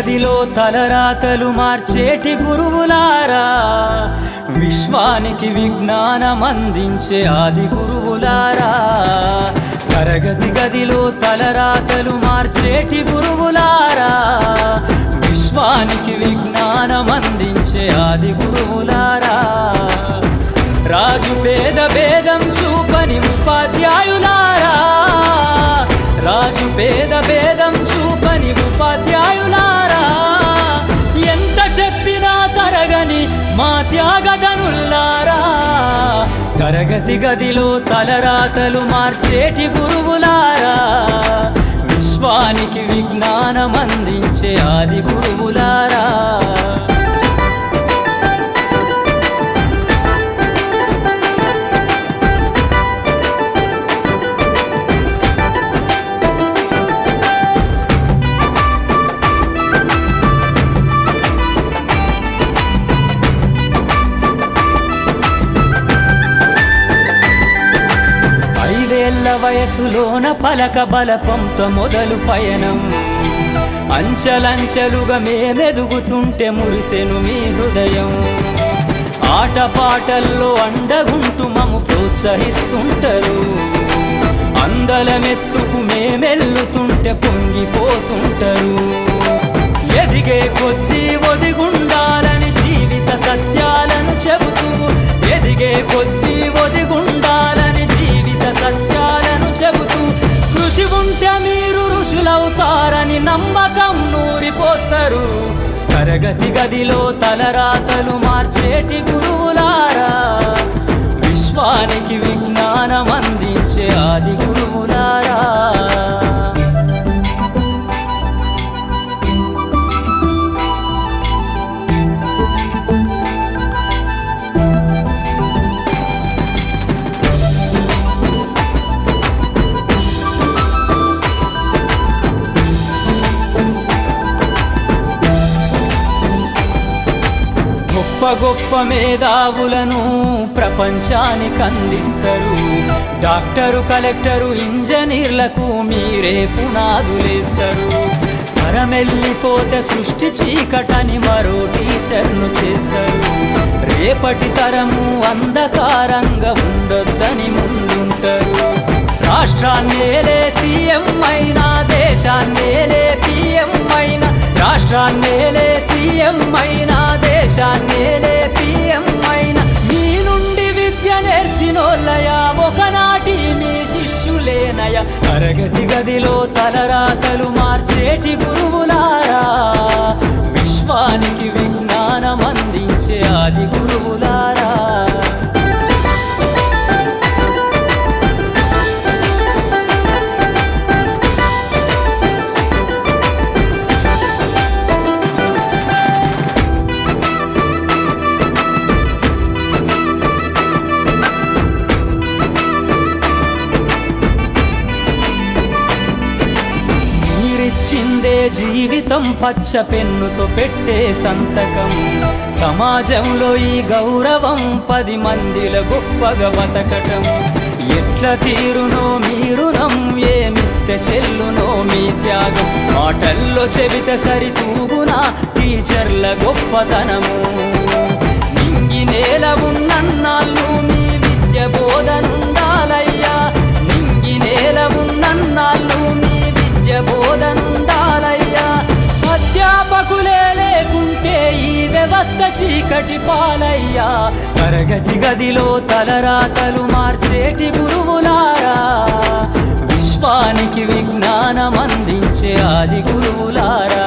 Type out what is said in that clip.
గదిలో తలరాతలు మార్చేటి గురువులారా, విశ్వానికి విజ్ఞానం అందించే ఆది గురువులారా. తరగతి గదిలో తలరాతలు మార్చేటి గురువులారా, విశ్వానికి విజ్ఞానం అందించే ఆది గురువులారా. రాజు పేద భేదం చూపని ఉపాధ్యాయులారా, రాజు పేద భేదం చూపని ఉపాధ్యాయులారా. ఎంత చెప్పినా తరగని మా త్యాగధనుల్లారా, తరగతి గదిలో తలరాతలు మార్చేటి గురువులారా, విశ్వానికి విజ్ఞానం అందించే ఆది గురువులారా. వయసులోన పలక బలపంతో మొదలు పయనం, అంచలంచెలుగా మేమెదుగుతుంటే మురిసెను మీ హృదయం. ఆటపాటల్లో అండగుంటూ మము ప్రోత్సహిస్తుంటారు, అందలమెత్తుకు మేమెల్లుతుంటే పొంగిపోతుంటారు. ఎదిగే కొద్దీ ఒదిగుండాలని జీవిత సత్యాలను చెబుతూ, ఎదిగే కొద్దీ ఒదిగుండాలని జీవిత సత్యాలను చెబుతూ, కృషి ఉంటే మీరు ఋషులవుతారని నమ్మకం నూరిపోస్తారు. తరగతి గదిలో తలరాతలు మార్చేటి గురువులారా, విశ్వానికి విజ్ఞానం అందించే ఆది గురువులారా. గొప్ప గొప్ప మేధావులను ప్రపంచానికి అందిస్తారు. డాక్టరు, కలెక్టరు, ఇంజనీర్లకు మీరే పునాదులేస్తారు. తరమెల్లిపోతే సృష్టి చీకటని మరో టీచర్ను చేస్తారు. రేపటి తరము అంధకారంగా ఉండొద్దని ముందుంటారు. రాష్ట్రాన్నేలే సీఎం అయినా, దేశాన్నేలే పిఎం అయినా, రాష్ట్రాన్నేలే సీఎం అయినా, దేశాన్నేలే పిఎం అయినా, మీ నుండి విద్య నేర్చినోళ్ళయా, ఒకనాటి మీ శిష్యులేనయ. తరగతి గదిలో తలరాతలు మార్చేటి గురువులారా, విశ్వానికి విజ్ఞానం అందించే ఆది గురువులారా. చిందే జీవితం పచ్చ పెన్నుతో పెట్టే సంతకం, సమాజంలో ఈ గౌరవం 10 మందిల గొప్పగా బతకటం. ఎట్ల తీరునో మీ రుణం, ఏమిస్తే చెల్లునో మీ త్యాగం. మాటల్లో చెబితే సరితూగునా టీచర్ల గొప్పతనము. నింగి నేల ఉన్నన్నాళ్ళు మీ విద్య బోధనుండాలయ్యా, నింగి నేల ఉన్నన్నాళ్ళు మీ విద్య బోధనుండాలయ్యా. అధ్యాపకులే లేకుంటే ఈ వ్యవస్థ చీకటి పాలయ్యా. తరగతి గదిలో తలరాతలు మార్చేటి గురువులారా, విశ్వానికి విజ్ఞానం అందించే ఆది గురువులారా.